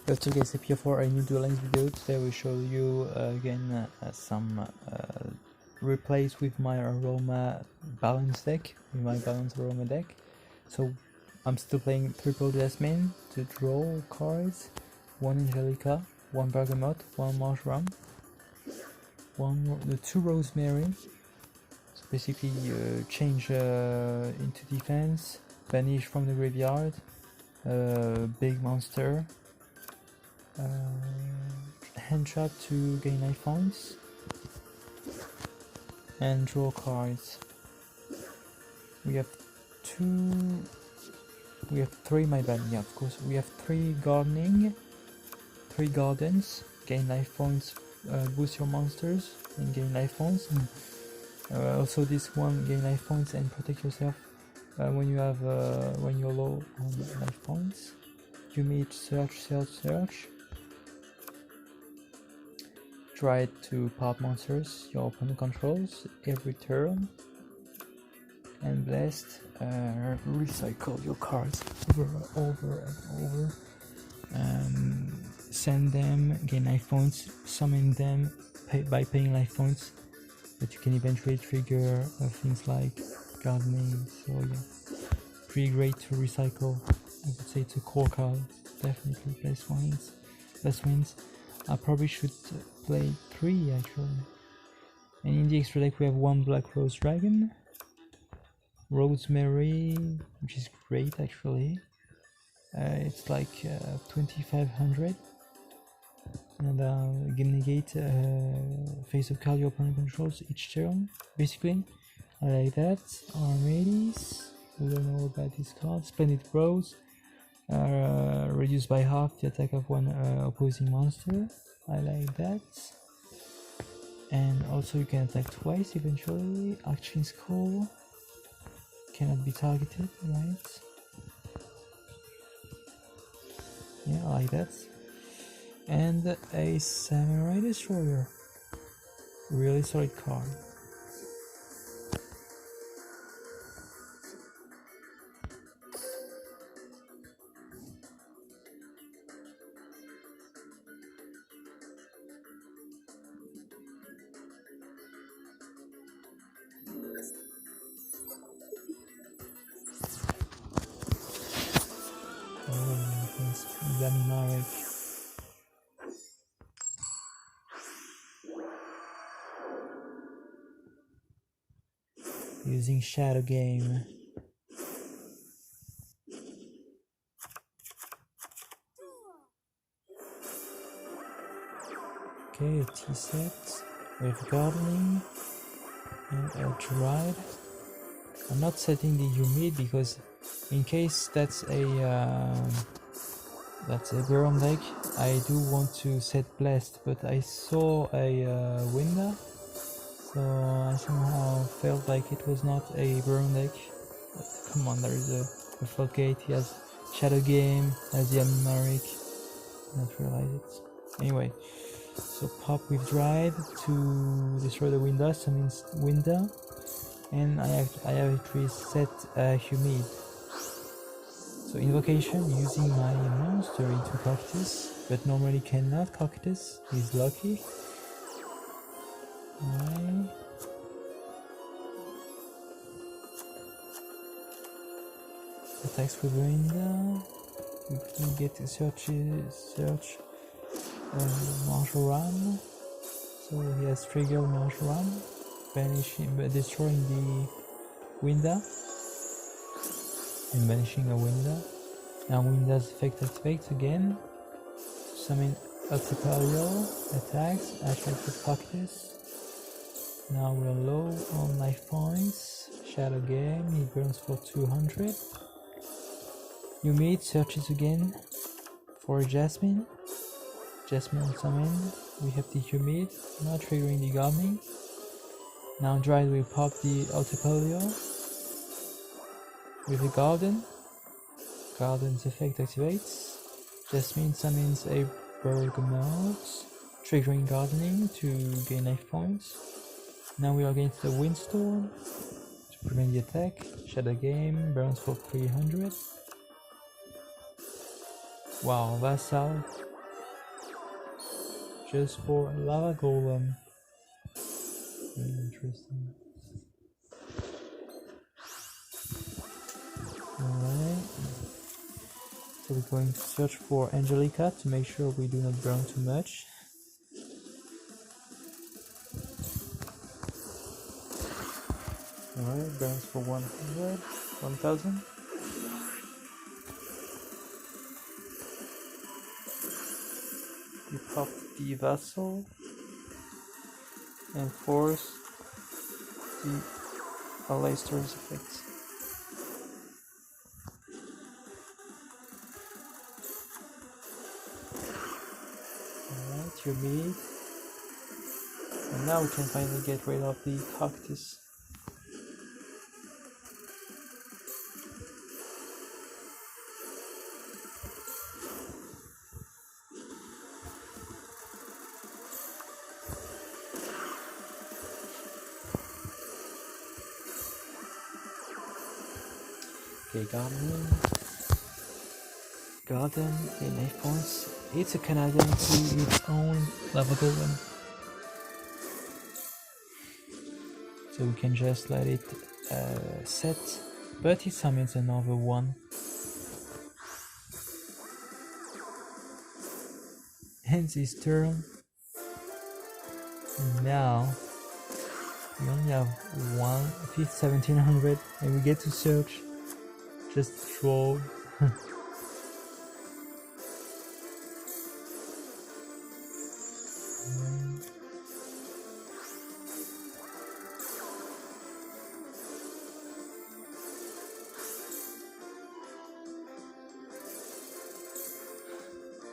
Hello guys, here for a new Duel video. Today we show you again some replays with my aroma balance deck, with my balance aroma deck. So I'm still playing triple Jasmine to draw cards, one Angelica, one Bergamot, one Marjoram, two Rosemary. So basically change into defense, banish from the graveyard, big monster, hand trap to gain life points, and draw cards. We have three, my bad, yeah, of course. We have three gardens, gain life points, boost your monsters and gain life points. Also this one, gain life points and protect yourself when you have when you're low on life points. You meet search. Try to pop monsters your opponent controls every turn, and blessed, recycle your cards over and over. Send them, gain life points, summon them by paying life points, but you can eventually trigger things like gardening. So yeah, pretty great to recycle. I would say it's a core card, definitely best wins. I probably should play 3 actually. And in the extra deck we have one Black Rose Dragon, Rosemary, which is great actually. It's like 2500, and negate face of card your opponent controls each turn. Basically, I like that. Armades, we don't know about this card. Splendid Rose, reduce by half the attack of one opposing monster. I like that. And also you can attack twice eventually. Action Skull cannot be targeted, right? Yeah, I like that. And a Samurai Destroyer, really solid card. Using Shadow Game. Okay, a tea set with gardening and a dried. I'm not setting the humid because in case that's a Baron deck, I do want to set blessed, but I saw a window, so I somehow felt like it was not a Baron deck. But come on, there is a floodgate. He has Shadow Game, has the Amimaric. Not realize it. Anyway, so pop with dried to destroy the window, summons window, and I have actually set humid. So invocation using my monster into Cactus, but normally cannot Cactus, he's lucky. Right. Attacks with window. We get to search Marjoram. So he has triggered Marjoram, banishing, destroying the window and banishing a window. Now Window's effect activates again. Summon Octopalio, attacks, attract with Cactus. Now we're low on life points. Shadow Game, he burns for 200. You meet, searches again for Jasmine. Jasmine on summon. We have the humid, not triggering the gardening. Now Dried will pop the Octopalio with the garden. Garden's effect activates. Jasmine summons a Bergamot, triggering gardening to gain life points. Now we are against the Windstorm to prevent the attack. Shadow Game burns for 300. Wow, Vassal just for lava golem. Very interesting. Alright. So we're going to search for Angelica to make sure we do not burn too much. Alright, burns for 100, 1000. We pop the vassal and force the Aleister's effect. Alright, you beat. And now we can finally get rid of the cactus. Okay, Garden in 8 points. It's a Canadian to its own lava golem. So we can just let it set, but it summons another one. Ends his turn. And now we only have 1700 and we get to search. Just draw.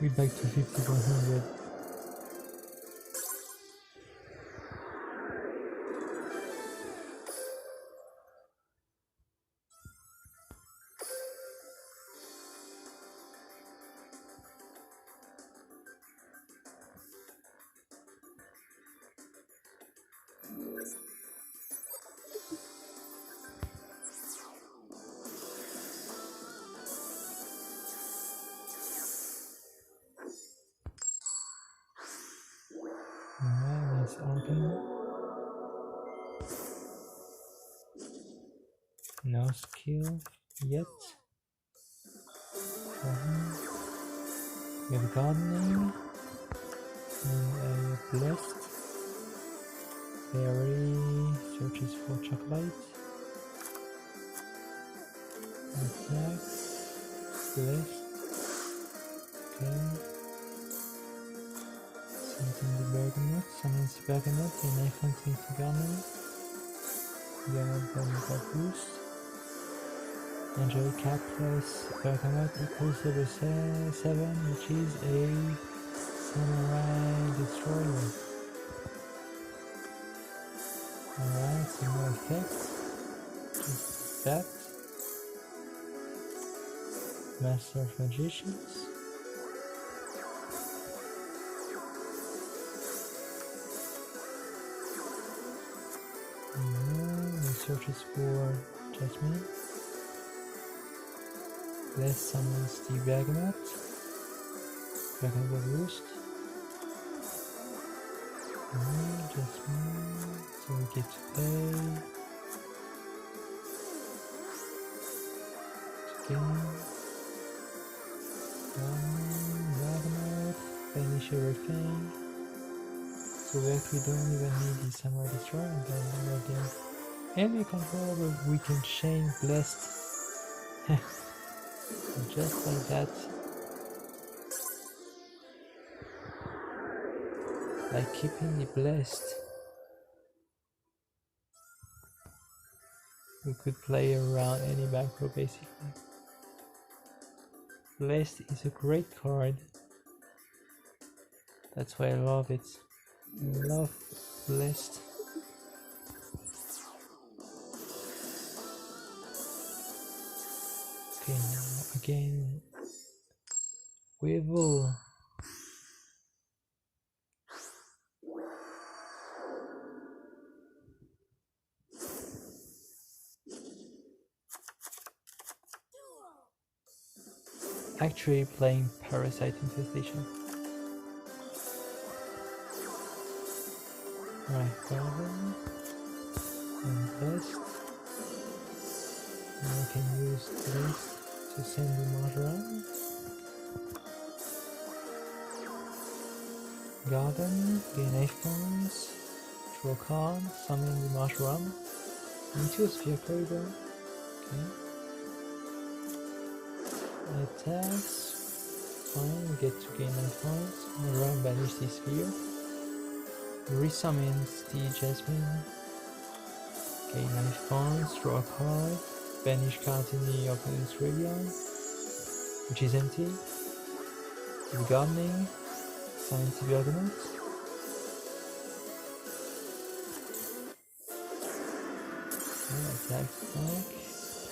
We're back to 5100. Alright, that's Arcana. No skill yet. We have gardening and a blessed. Berry searches for chocolate. Attacks. Blessed. Okay. Something the bergamot, summons bergamot, and I continue to garden. Bergamot got boost. Angelica plus bergamot equals level 7, which is a samurai destroyer. Alright, some more effects. Just that. Master of Magicians. Searches for Jasmine. Let's summon the Bergamot. Bergamot boost. Jasmine. So we get to play. Again. Bergamot. Finish everything. So we actually don't even need the Samurai Destroyer and then again. Enemy controller, we can chain blessed. Just like that. By keeping the blessed, we could play around any back row basically. Blessed is a great card. That's why I love it. I love Blessed. Okay, now again, Weevil. Actually playing Parasite Infestation. Right, garden. Invest. Now I can use this to send the Mahram. Garden, gain 8 points. Draw a card, summon the Mahram. Into a sphere corridor. Okay. Attacks. Fine, we get to gain 9 points. Mahram banish the sphere. Resummons the Jasmine. Gain 9 points, draw a card, banish cards in the opponent's graveyard, which is empty. The gardening, summons the Bergamot. Attack,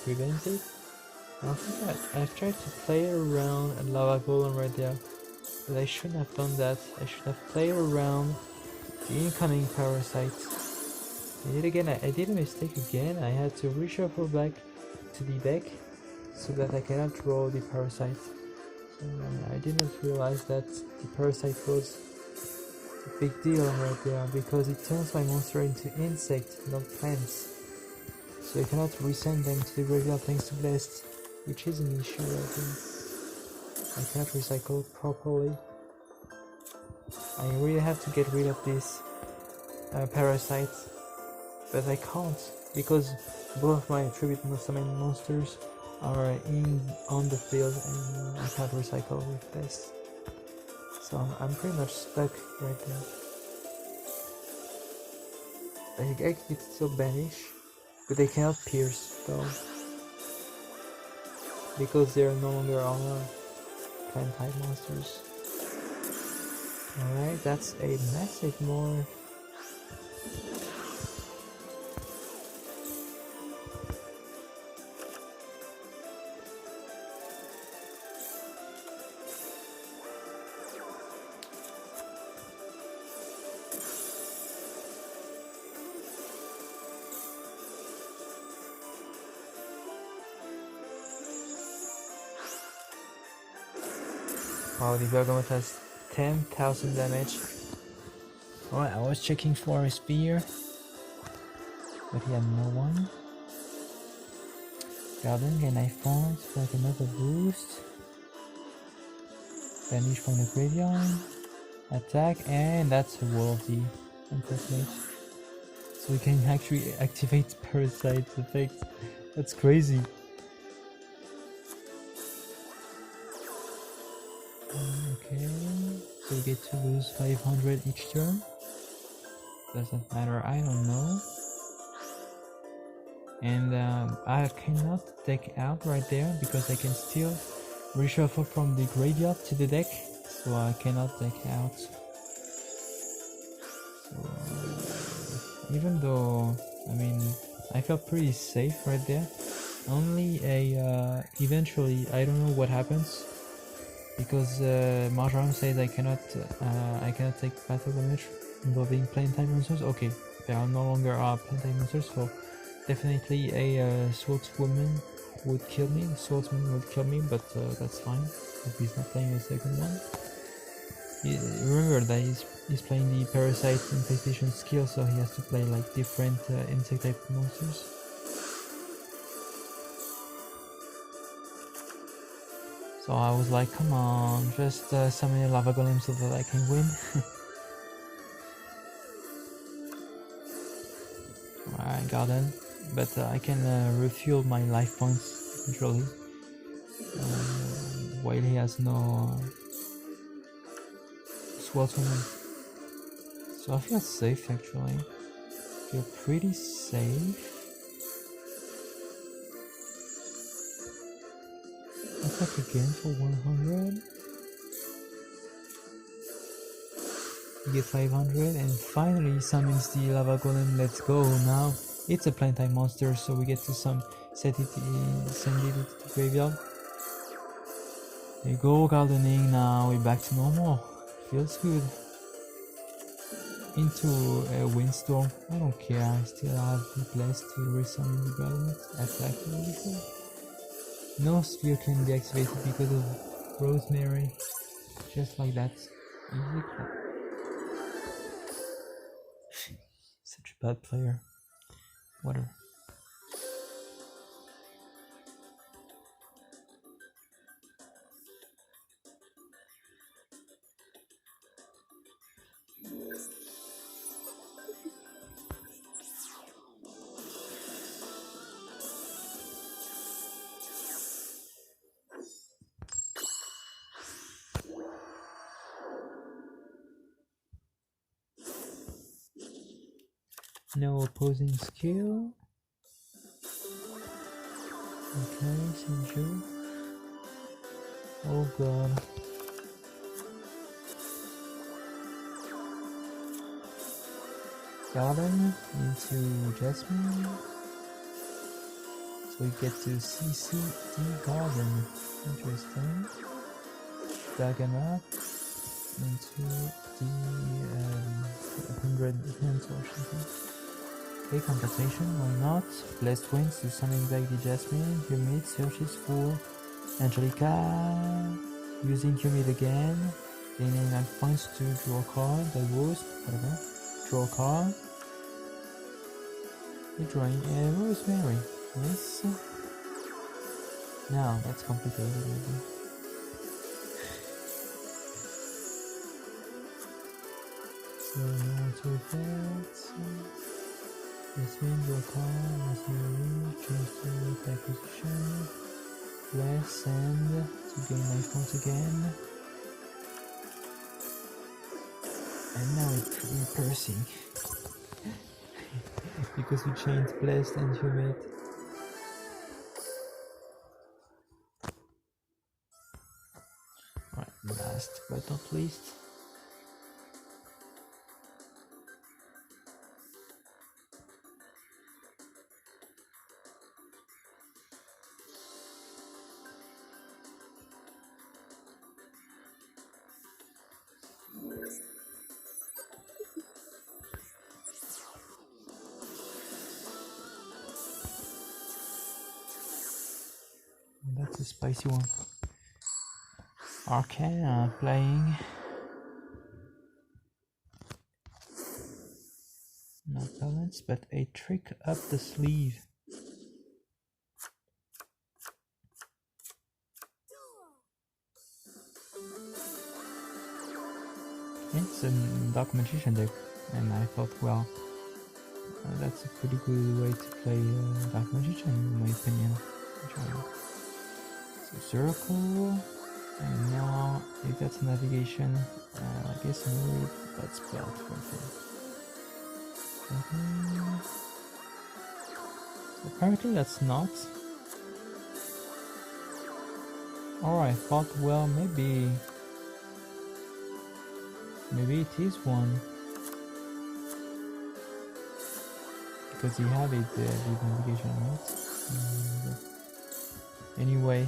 prevent it. I think I've tried to play around a lava golem right there, but I shouldn't have done that. I should have played around the incoming parasite. I did a mistake again. I had to reshuffle back to the deck so that I cannot draw the parasite. So I didn't realize that the parasite was a big deal right there because it turns my monster into insect, not plants. So I cannot resend them to the graveyard thanks to Blessed, which is an issue right there. I cannot recycle properly. I really have to get rid of this parasite. But I can't because both of my tribute summon monsters are on the field and I can't recycle with this. So I'm pretty much stuck right there. I could still banish, but they cannot pierce though because they are no longer armor plant type monsters. Alright, that's a massive morph. Wow, the Bergamot has 10,000 damage. Alright, I was checking for a spear, but he had no one. Garden, gain 9 points, like another boost. Banish from the graveyard. Attack, and that's a worldy. Unfortunate. So we can actually activate Parasite effect. That's crazy. Okay, so we get to lose 500 each turn. Doesn't matter, I don't know. And I cannot take out right there because I can still reshuffle from the graveyard to the deck, so I cannot take out. So, even though, I mean, I felt pretty safe right there. Only eventually, I don't know what happens. Because Mahram says I cannot take battle damage involving plant type monsters. Okay, there are no longer plant type monsters, so definitely a swordswoman would kill me. Swordsman would kill me, but that's fine if he's not playing a second one. Remember that he's playing the parasite infestation skill, so he has to play like different insect type monsters. So I was like, come on, just summon a lava golem so that I can win. Alright, garden. But I can refuel my life points usually. While he has no swordswoman. So I feel safe actually. I feel pretty safe. Attack again for 100. You get 500 and finally summons the lava golem. Let's go now. It's a plant type monster, so we get to send it to the graveyard. There you go, gardening. Now we're back to normal. Feels good. Into a windstorm. I don't care. I still have the blessed to resummon the garden. Attack before. No sphere can be activated because of Rosemary. Just like that. Easy clap. bad player. Whatever. No opposing skill. Okay, Sinju. Oh god. Garden into Jasmine. So we get to CCD Garden. Interesting. Dragon up into the 100 defense or something. Okay, compensation, why not? Blessed Winds to summon back the Jasmine. Humid searches for Angelica. Using Humid again. Gaining 9 points to draw a card. That was, whatever. Draw a card. You're drawing a Rosemary. Yes. Now, that's complicated. So, now to effects. This means your card must be change to attack position. Bless and to gain life once again. And now we're cursing. Because we changed blessed and humid. Right, last but not least. That's a spicy one. Arcana playing. Not balanced, but a trick up the sleeve. It's a Dark Magician deck, and I thought, well, that's a pretty good way to play Dark Magician, in my opinion. So circle, and now if that's navigation, I guess I'm worried that's bad for him. Apparently that's not. Or I thought, well, maybe it is one. Because he had it with navigation, right? Anyway.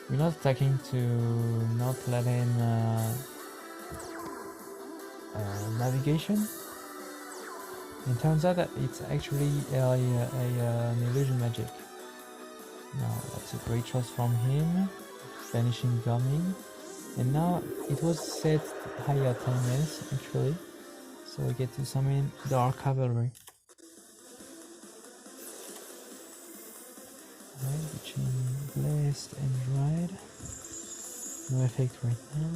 We're not attacking to not let him navigation. It turns out that it's actually an illusion magic. Now that's a great choice from him. Vanishing Gummy. And now it was set higher 10 minutes actually. So we get to summon Dark Cavalry. Right, between Blessed and Ride. No effect right now.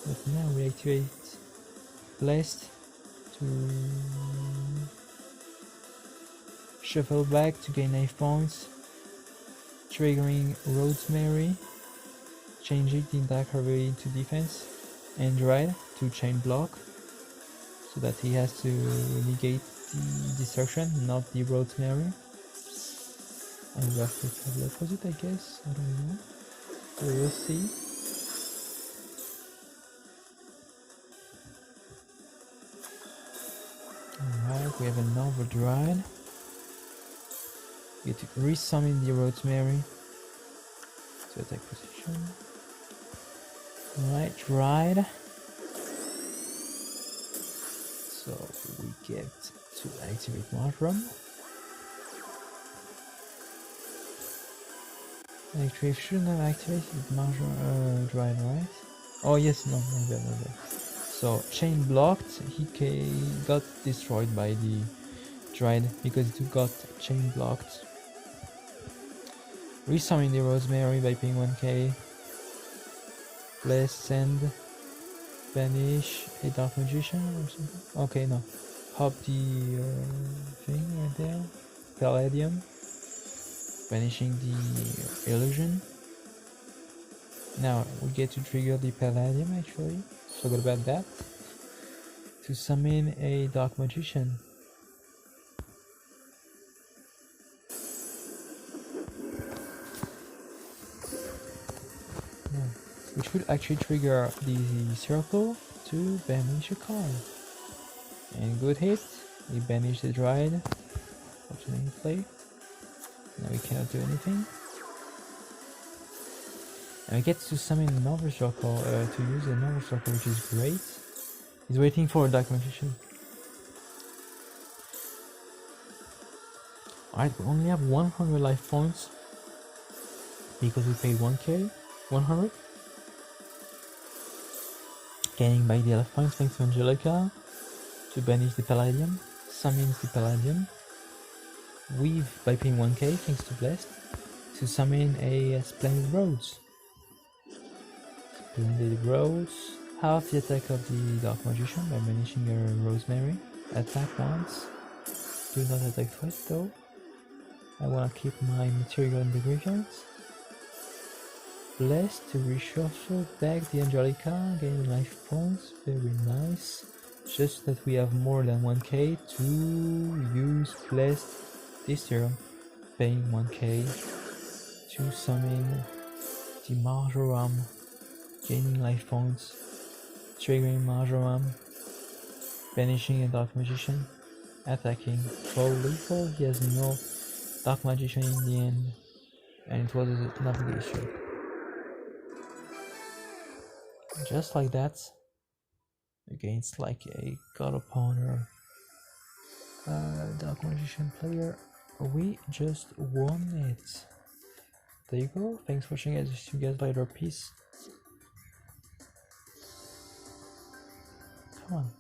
But now we activate Blessed to shuffle back to gain 9 points. Triggering Rosemary. Changing the Dark Cavalry into defense. And Ride to chain block. So that he has to negate the destruction, not the Rosemary. And we have to have the opposite, I guess. I don't know. So we'll see. Alright, we have another Druid. We get to resummon the Rosemary to attack position. Alright, Ride. So we get to activate Mushroom. Actually, shouldn't have activated Major drive, right? Oh yes, no, not bad, not bad. So chain blocked. He got destroyed by the Dread because it got chain blocked. Resummon the Rosemary by paying 1k. Bless, send, banish a Dark Magician or something. Okay, no. Pop the thing right there. Palladium. Banishing the illusion. Now we get to trigger the Palladium actually. Forgot about that. To summon a Dark Magician. Which would actually trigger the circle to banish a card. And good hit, we banish the Dryad. Fortunately play. Now we cannot do anything. And we get to summon another circle, to use another circle, which is great. He's waiting for a Dark Magician. Alright, we only have 100 life points because we paid 1k, 100. Gaining by the life points thanks to Angelica to banish the Palladium, summons the Palladium. Weave by paying 1k thanks to Blessed to summon a Splendid Rose. Splendid Rose. Half the attack of the Dark Magician by banishing a Rosemary. Attack once. Do not attack twice though. I wanna keep my material in the graveyard. Blessed to reshuffle back the Angelica, gaining life points. Very nice. Just that we have more than 1k to use Blessed this turn, paying 1k to summon the Marjoram, gaining life points, triggering Marjoram, banishing a Dark Magician, attacking full lethal. He has no Dark Magician in the end, and it was a navigation. Just like that, against like a God Opponent Dark Magician player, we just won it. There you go. Thanks for watching, guys. See you guys later. Peace. Come on.